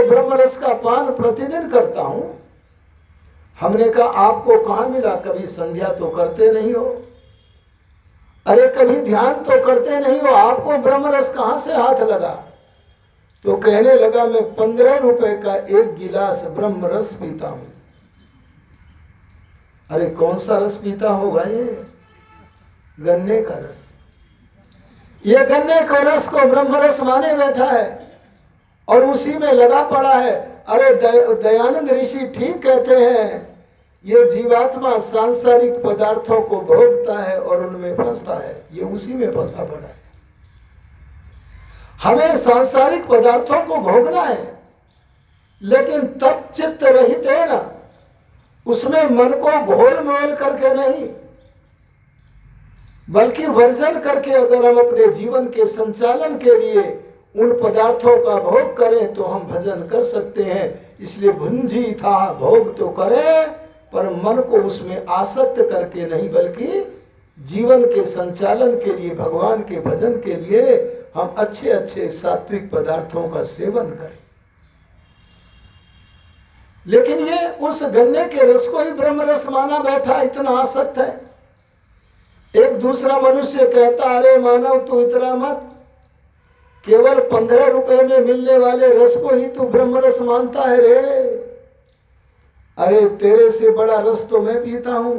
ब्रह्म रस का पान प्रतिदिन करता हूं। हमने कहा आपको कहां मिला, कभी संध्या तो करते नहीं हो, अरे कभी ध्यान तो करते नहीं हो, आपको ब्रह्म रस कहां से हाथ लगा? तो कहने लगा मैं 15 रुपए का एक गिलास ब्रह्म रस पीता हूं। अरे कौन सा रस पीता होगा ये? गन्ने का रस। ये गन्ने के रस को ब्रह्म रस माने बैठा है और उसी में लगा पड़ा है। अरे दयानंद ऋषि ठीक कहते हैं, ये जीवात्मा सांसारिक पदार्थों को भोगता है और उनमें फंसता है, ये उसी में फंसा पड़ा है। हमें सांसारिक पदार्थों को भोगना है, लेकिन तच्चित्त रहित है ना, उसमें मन को घोल मोल करके नहीं, बल्कि वर्जन करके अगर हम अपने जीवन के संचालन के लिए उन पदार्थों का भोग करें तो हम भजन कर सकते हैं। इसलिए भुंजी था भोग तो करें, पर मन को उसमें आसक्त करके नहीं, बल्कि जीवन के संचालन के लिए, भगवान के भजन के लिए हम अच्छे अच्छे सात्विक पदार्थों का सेवन करें। लेकिन ये उस गन्ने के रस को ही ब्रह्म रस माना बैठा, इतना आसक्त है। एक दूसरा मनुष्य कहता, अरे मानव तू इतना मत, केवल 15 रुपए में मिलने वाले रस को ही तू ब्रह्म रस मानता है रे। अरे तेरे से बड़ा रस तो मैं पीता हूं।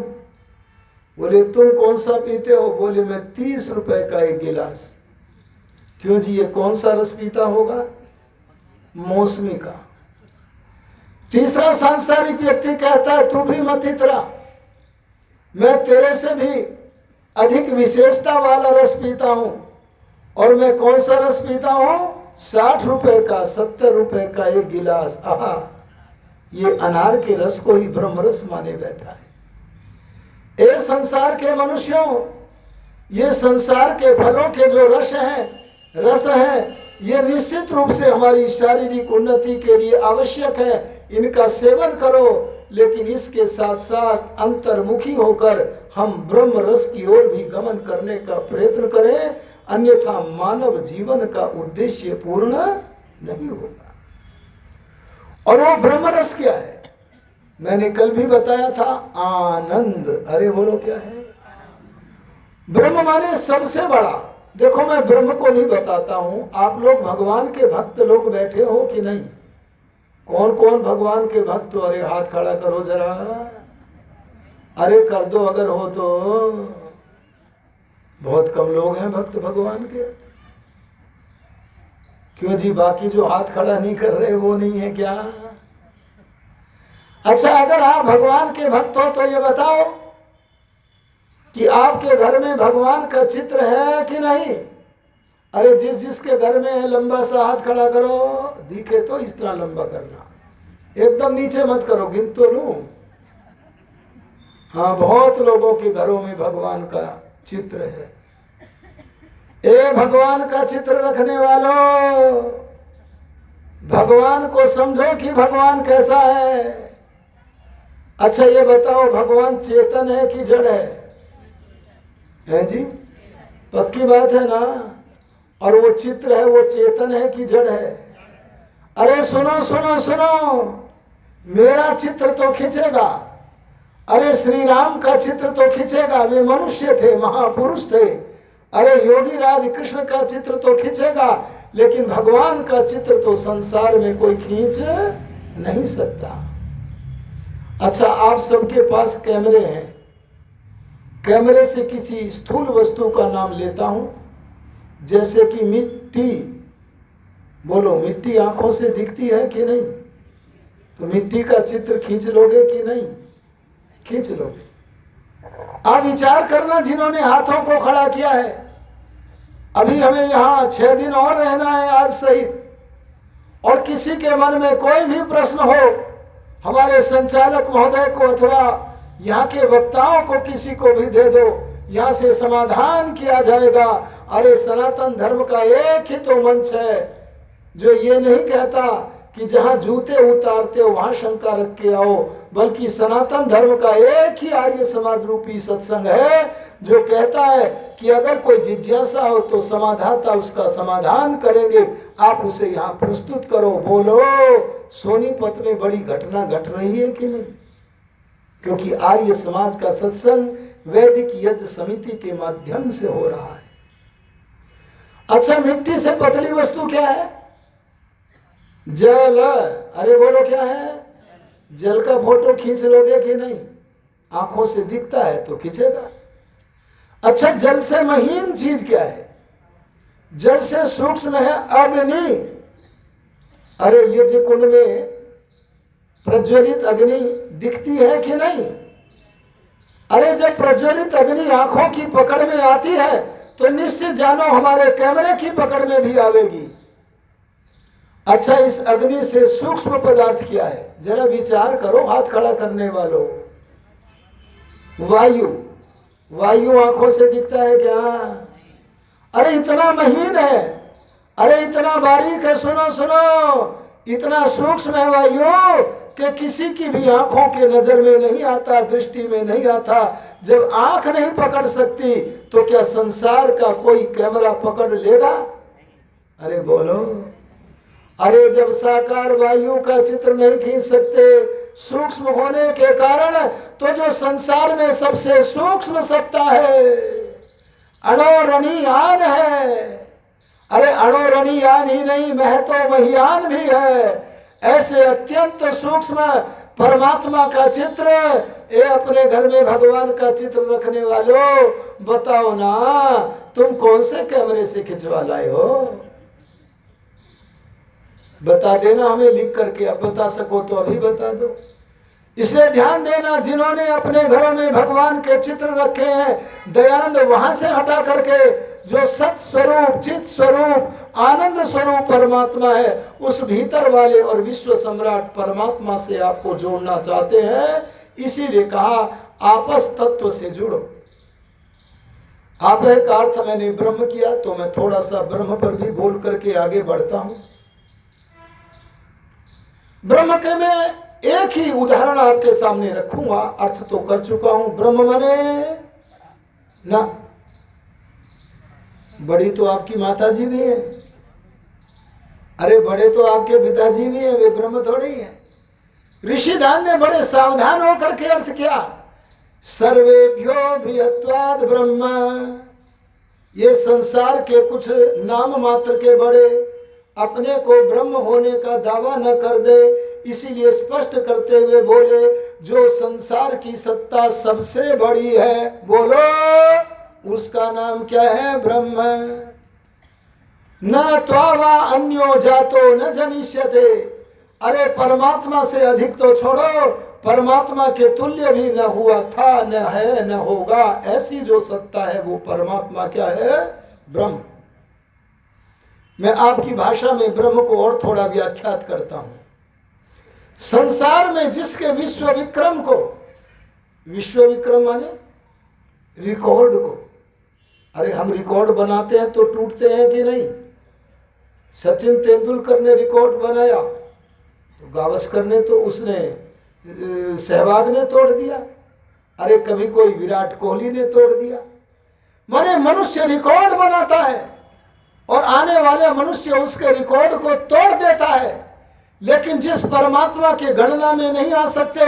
बोले तुम कौन सा पीते हो? बोले मैं 30 रुपए का एक गिलास। क्यों जी, ये कौन सा रस पीता होगा? मौसमी का। तीसरा सांसारिक व्यक्ति कहता है तू भी मत इतरा, मैं तेरे से भी अधिक विशेषता वाला रस पीता हूं। और मैं कौन सा रस पीता हूं? 60 रुपए का, 70 रुपए का एक गिलास। आहा, ये अनार के रस को ही ब्रह्म रस माने बैठा है। ए संसार के मनुष्यों, ये संसार के फलों के जो रस हैं, ये निश्चित रूप से हमारी शारीरिक उन्नति के लिए आवश्यक है, इनका सेवन करो। लेकिन इसके साथ साथ अंतर्मुखी होकर हम ब्रह्म रस की ओर भी गमन करने का प्रयत्न करें, अन्यथा मानव जीवन का उद्देश्य पूर्ण नहीं होगा। और वो ब्रह्म रस क्या है? मैंने कल भी बताया था, आनंद। अरे बोलो क्या है? ब्रह्म माने सबसे बड़ा। देखो मैं ब्रह्म को नहीं बताता हूं, आप लोग भगवान के भक्त लोग बैठे हो कि नहीं? कौन कौन भगवान के भक्त हो? अरे हाथ खड़ा करो जरा, अरे कर दो अगर हो तो। बहुत कम लोग हैं भक्त भगवान के। क्यों जी, बाकी जो हाथ खड़ा नहीं कर रहे वो नहीं है क्या? अच्छा, अगर आप भगवान के भक्त हो तो ये बताओ कि आपके घर में भगवान का चित्र है कि नहीं? अरे जिसके घर में है लंबा सा हाथ खड़ा करो, दिखे तो इस तरह लंबा करना, एकदम नीचे मत करो, गिन तो लूं। हाँ, बहुत लोगों के घरों में भगवान का चित्र है। ए भगवान का चित्र रखने वालों, भगवान को समझो कि भगवान कैसा है। अच्छा ये बताओ, भगवान चेतन है कि जड़ है? हैं जी? पक्की बात है ना? और वो चित्र है, वो चेतन है कि जड़ है? अरे सुनो सुनो सुनो, मेरा चित्र तो खींचेगा, अरे श्री राम का चित्र तो खींचेगा, वे मनुष्य थे, महापुरुष थे। अरे योगी राज कृष्ण का चित्र तो खींचेगा, लेकिन भगवान का चित्र तो संसार में कोई खींच नहीं सकता। अच्छा, आप सबके पास कैमरे हैं, कैमरे से किसी स्थूल वस्तु का नाम लेता हूं, जैसे कि मिट्टी। बोलो, मिट्टी आंखों से दिखती है कि नहीं? तो मिट्टी का चित्र खींच लोगे कि नहीं? खींच लोगे। आप विचार करना, जिन्होंने हाथों को खड़ा किया है, अभी हमें यहाँ 6 दिन और रहना है आज सहित, और किसी के मन में कोई भी प्रश्न हो, हमारे संचालक महोदय को अथवा यहाँ के वक्ताओं को किसी को भी दे दो, यहाँ से समाधान किया जाएगा। अरे सनातन धर्म का एक ही तो मंच है जो ये नहीं कहता कि जहां जूते उतारते हो वहां शंका रख के आओ, बल्कि सनातन धर्म का एक ही आर्य समाज रूपी सत्संग है जो कहता है कि अगर कोई जिज्ञासा हो तो समाधाता उसका समाधान करेंगे, आप उसे यहाँ प्रस्तुत करो। बोलो सोनीपत में बड़ी घटना घट रही है कि नहीं? क्योंकि आर्य समाज का सत्संग वैदिक यज्ञ समिति के माध्यम से हो रहा है। अच्छा, मिट्टी से पतली वस्तु क्या है? जल। अरे बोलो क्या है? जल का फोटो खींच लोगे कि नहीं? आंखों से दिखता है तो खींचेगा। अच्छा, जल से महीन चीज क्या है? जल से सूक्ष्म है अग्नि। अरे यज्ञ कुंड में प्रज्वलित अग्नि दिखती है कि नहीं? अरे जब प्रज्वलित अग्नि आंखों की पकड़ में आती है तो निश्चित जानो हमारे कैमरे की पकड़ में भी आवेगी। अच्छा, इस अग्नि से सूक्ष्म पदार्थ क्या है? जरा विचार करो हाथ खड़ा करने वालों। वायु। वायु आंखों से दिखता है क्या? अरे इतना महीन है, अरे इतना बारीक है, सुनो सुनो, इतना सूक्ष्म है वायु कि किसी की भी आंखों के नजर में नहीं आता, दृष्टि में नहीं आता। जब आंख नहीं पकड़ सकती तो क्या संसार का कोई कैमरा पकड़ लेगा? अरे बोलो। अरे जब साकार वायु का चित्र नहीं खींच सकते सूक्ष्म होने के कारण, तो जो संसार में सबसे सूक्ष्म सत्ता है अणोरणीयान है। अरे अणोरणीयान ही नहीं, महतो महियान भी है। ऐसे अत्यंत सूक्ष्म परमात्मा का चित्र, ये अपने घर में भगवान का चित्र रखने वालों, बताओ ना तुम कौन से कैमरे से खिंचवा लाए हो? बता देना हमें लिख करके, अब बता सको तो अभी बता दो। इसलिए ध्यान देना, जिन्होंने अपने घरों में भगवान के चित्र रखे हैं, दयानंद वहां से हटा करके जो सत स्वरूप, चित स्वरूप, आनंद स्वरूप परमात्मा है, उस भीतर वाले और विश्व सम्राट परमात्मा से आपको जोड़ना चाहते हैं। इसीलिए कहा आपस तत्व से जुड़ो। आप का अर्थ मैंने ब्रह्म किया, तो मैं थोड़ा सा ब्रह्म पर भी बोल करके आगे बढ़ता हूं। ब्रह्म के मैं एक ही उदाहरण आपके सामने रखूंगा, अर्थ तो कर चुका हूं। ब्रह्म माने ना, बड़ी तो आपकी माता जी भी है, अरे बड़े तो आपके पिताजी भी हैं, वे ब्रह्म थोड़े ही हैं। ऋषिदान ने बड़े सावधान होकर के अर्थ किया, सर्वेभ्यो बृहत्वाद ब्रह्म। ये संसार के कुछ नाम मात्र के बड़े अपने को ब्रह्म होने का दावा न कर दे, इसीलिए स्पष्ट करते हुए बोले जो संसार की सत्ता सबसे बड़ी है, बोलो उसका नाम क्या है? ब्रह्म। न त्वावा अन्यो जातो न जनिष्यते। अरे परमात्मा से अधिक तो छोड़ो, परमात्मा के तुल्य भी न हुआ था, न है, न होगा। ऐसी जो सत्ता है वो परमात्मा क्या है? ब्रह्म। मैं आपकी भाषा में ब्रह्म को और थोड़ा व्याख्यात करता हूं। संसार में जिसके विश्व विक्रम को, विश्व विक्रम माने रिकॉर्ड को, अरे हम रिकॉर्ड बनाते हैं तो टूटते हैं कि नहीं? सचिन तेंदुलकर ने रिकॉर्ड बनाया तो गावस्कर ने तो उसने सहवाग ने तोड़ दिया। अरे कभी कोई विराट कोहली ने तोड़ दिया। माने मनुष्य रिकॉर्ड बनाता है और आने वाले मनुष्य उसके रिकॉर्ड को तोड़ देता है। लेकिन जिस परमात्मा के गणना में नहीं आ सकते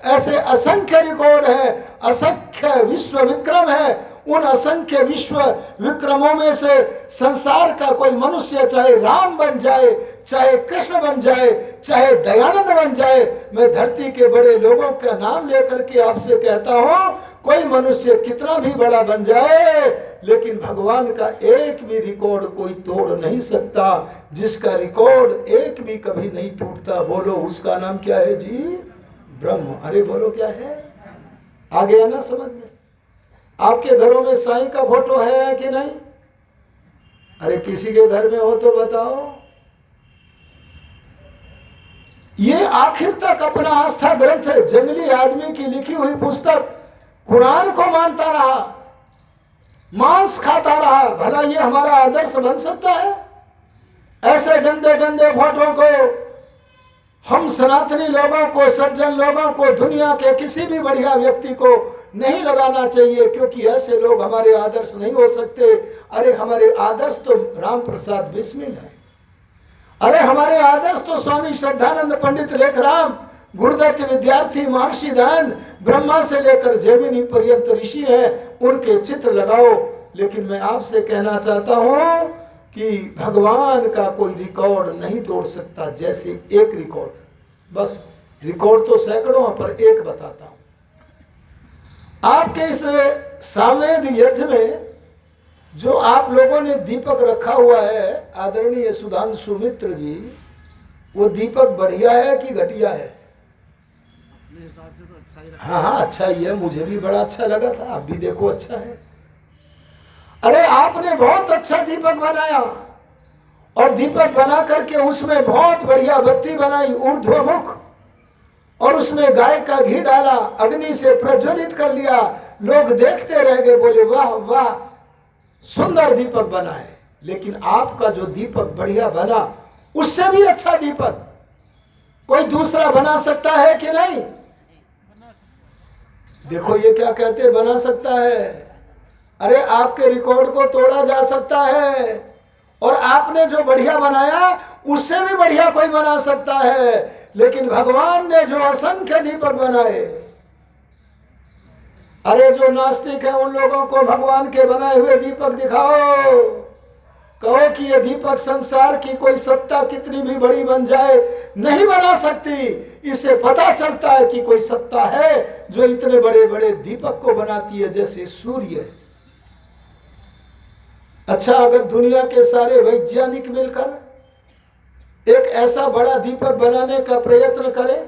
ऐसे असंख्य रिकॉर्ड हैं, असंख्य विश्व विक्रम है। उन असंख्य विश्व विक्रमों में से संसार का कोई मनुष्य चाहे राम बन जाए, चाहे कृष्ण बन जाए, चाहे दयानंद बन जाए, मैं धरती के बड़े लोगों का नाम लेकर के आपसे कहता हूं, कोई मनुष्य कितना भी बड़ा बन जाए लेकिन भगवान का एक भी रिकॉर्ड कोई तोड़ नहीं सकता। जिसका रिकॉर्ड एक भी कभी नहीं टूटता, बोलो उसका नाम क्या है जी? ब्रह्म। अरे बोलो क्या है? आ गया ना समझ में? आपके घरों में साईं का फोटो है कि नहीं? अरे किसी के घर में हो तो बताओ। ये आखिर तक अपना आस्था ग्रंथ है, जंगली आदमी की लिखी हुई पुस्तक कुरान को मानता रहा, मांस खाता रहा। भला ये हमारा आदर्श बन सकता है? ऐसे गंदे गंदे फोटो को हम सनातनी लोगों को, सज्जन लोगों को, दुनिया के किसी भी बढ़िया व्यक्ति को नहीं लगाना चाहिए, क्योंकि ऐसे लोग हमारे आदर्श नहीं हो सकते। अरे हमारे आदर्श तो राम प्रसाद बिस्मिल है। अरे हमारे आदर्श तो स्वामी श्रद्धानंद पंडित लेखराम, गुरुदत्त विद्यार्थी, महर्षि दयानंद, ब्रह्मा से लेकर जैमिनी पर्यंत ऋषि हैं, उनके चित्र लगाओ। लेकिन मैं आपसे कहना चाहता हूं कि भगवान का कोई रिकॉर्ड नहीं तोड़ सकता। जैसे एक रिकॉर्ड, बस रिकॉर्ड तो सैकड़ों पर एक बताता हूं। आपके इस सामवेद यज्ञ में जो आप लोगों ने दीपक रखा हुआ है, आदरणीय सुधांशु मित्र जी, वो दीपक बढ़िया है कि घटिया है? हाँ हाँ, अच्छा ही है, मुझे भी बड़ा अच्छा लगा था, आप भी देखो अच्छा है। अरे आपने बहुत अच्छा दीपक बनाया, और दीपक बना करके उसमें बहुत बढ़िया बत्ती बनाई ऊर्ध्वमुख, और उसमें गाय का घी डाला, अग्नि से प्रज्वलित कर लिया। लोग देखते रह गए, बोले वाह वाह सुंदर दीपक बना है। लेकिन आपका जो दीपक बढ़िया बना, उससे भी अच्छा दीपक कोई दूसरा बना सकता है कि नहीं? देखो ये क्या कहते बना सकता है। अरे आपके रिकॉर्ड को तोड़ा जा सकता है, और आपने जो बढ़िया बनाया उससे भी बढ़िया कोई बना सकता है। लेकिन भगवान ने जो असंख्य दीपक बनाए, अरे जो नास्तिक है उन लोगों को भगवान के बनाए हुए दीपक दिखाओ, कहो कि ये दीपक संसार की कोई सत्ता कितनी भी बड़ी बन जाए नहीं बना सकती। इससे पता चलता है कि कोई सत्ता है जो इतने बड़े बड़े दीपक को बनाती है, जैसे सूर्य। अच्छा, अगर दुनिया के सारे वैज्ञानिक मिलकर एक ऐसा बड़ा दीपक बनाने का प्रयत्न करें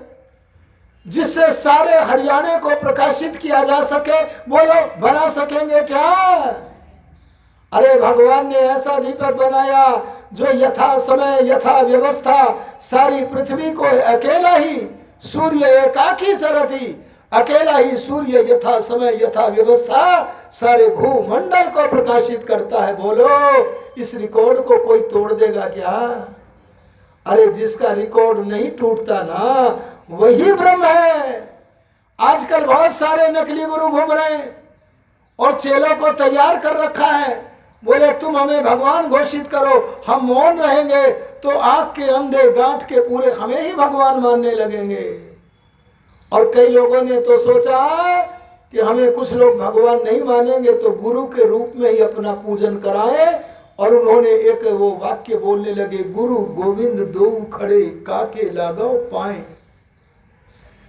जिससे सारे हरियाणा को प्रकाशित किया जा सके, बोलो बना सकेंगे क्या? अरे भगवान ने ऐसा दीपक बनाया जो यथा समय यथा व्यवस्था सारी पृथ्वी को अकेला ही सूर्य एकाकी चरती, अकेला ही सूर्य यथा समय यथा व्यवस्था सारे भूमंडल को प्रकाशित करता है। बोलो इस रिकॉर्ड को कोई तोड़ देगा क्या? अरे जिसका रिकॉर्ड नहीं टूटता ना, वही ब्रह्म है। आजकल बहुत सारे नकली गुरु घूम रहे हैं और चेलों को तैयार कर रखा है, बोले तुम हमें भगवान घोषित करो, हम मौन रहेंगे तो आंख के अंधे गांठ के पूरे हमें ही भगवान मानने लगेंगे। और कई लोगों ने तो सोचा कि हमें कुछ लोग भगवान नहीं मानेंगे तो गुरु के रूप में ही अपना पूजन कराएं, और उन्होंने एक वो वाक्य बोलने लगे, गुरु गोविंद दो खड़े काके लगाओ पाए।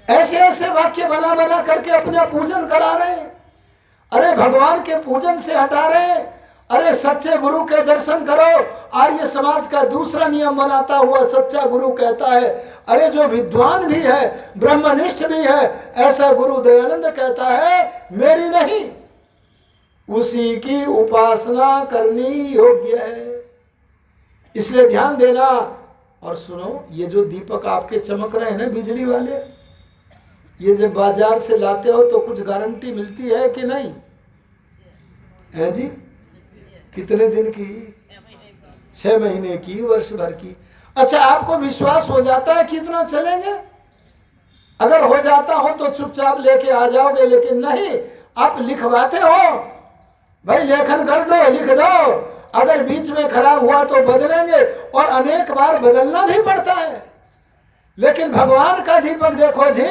ऐसे ऐसे वाक्य बना बना करके अपना पूजन करा रहे हैं। अरे भगवान के पूजन से हटा रहे हैं। अरे सच्चे गुरु के दर्शन करो। आर्य समाज का दूसरा नियम बनाता हुआ सच्चा गुरु कहता है, अरे जो विद्वान भी है, ब्रह्मनिष्ठ भी है, ऐसा गुरु दयानंद कहता है मेरी नहीं, उसी की उपासना करनी योग्य है। इसलिए ध्यान देना। और सुनो, ये जो दीपक आपके चमक रहे हैं ना बिजली वाले, ये जब बाजार से लाते हो तो कुछ गारंटी मिलती है कि नहीं है जी? कितने दिन की? 6 महीने की, वर्ष भर की। अच्छा, आपको विश्वास हो जाता है कितना चलेंगे? अगर हो जाता हो तो चुपचाप लेके आ जाओगे, लेकिन नहीं, आप लिखवाते हो, भाई लेखन कर दो, लिख दो, अगर बीच में खराब हुआ तो बदलेंगे, और अनेक बार बदलना भी पड़ता है। लेकिन भगवान का दीपक देखो जी,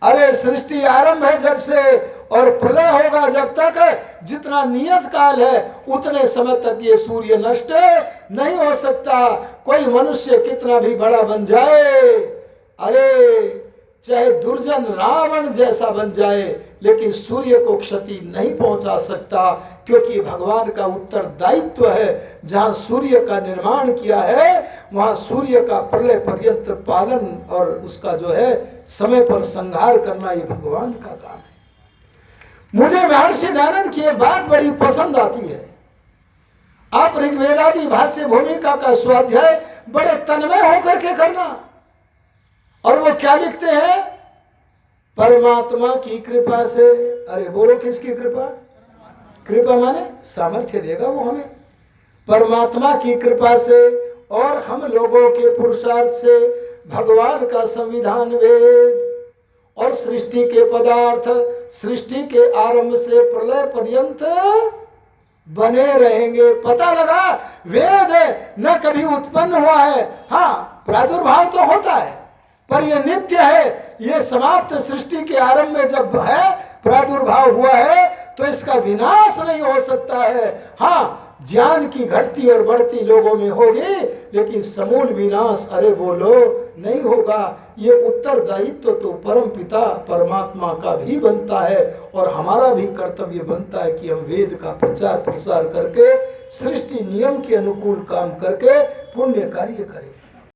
अरे सृष्टि आरंभ है जब से और प्रलय होगा जब तक, जितना नियत काल है उतने समय तक ये सूर्य नष्ट नहीं हो सकता। कोई मनुष्य कितना भी बड़ा बन जाए, अरे चाहे दुर्जन रावण जैसा बन जाए, लेकिन सूर्य को क्षति नहीं पहुंचा सकता, क्योंकि भगवान का उत्तरदायित्व है। जहां सूर्य का निर्माण किया है वहां सूर्य का प्रलय पर्यंत पालन और उसका जो है समय पर संहार करना, ये भगवान का काम है। मुझे महर्षि दयानंद की एक बात बड़ी पसंद आती है। आप ऋग्वेदादि भाष्य भूमिका का स्वाध्याय बड़े तन्मय होकर के करना। और वो क्या लिखते हैं? परमात्मा की कृपा से। अरे बोलो किसकी कृपा? कृपा माने सामर्थ्य देगा वो हमें। परमात्मा की कृपा से और हम लोगों के पुरुषार्थ से भगवान का संविधान वेद और सृष्टि के पदार्थ सृष्टि के आरंभ से प्रलय पर्यंत बने रहेंगे। पता लगा वेद न कभी उत्पन्न हुआ है, हाँ प्रादुर्भाव तो होता है पर यह नित्य है। यह समाप्त सृष्टि के आरंभ में जब है प्रादुर्भाव हुआ है तो इसका विनाश नहीं हो सकता है। हाँ ज्ञान की घटती और बढ़ती लोगों में होगी लेकिन समूल विनाश अरे बोलो नहीं होगा। ये उत्तरदायित्व तो परम पिता परमात्मा का भी बनता है और हमारा भी कर्तव्य बनता है कि हम वेद का प्रचार प्रसार करके सृष्टि नियम के अनुकूल काम करके पुण्य कार्य करें।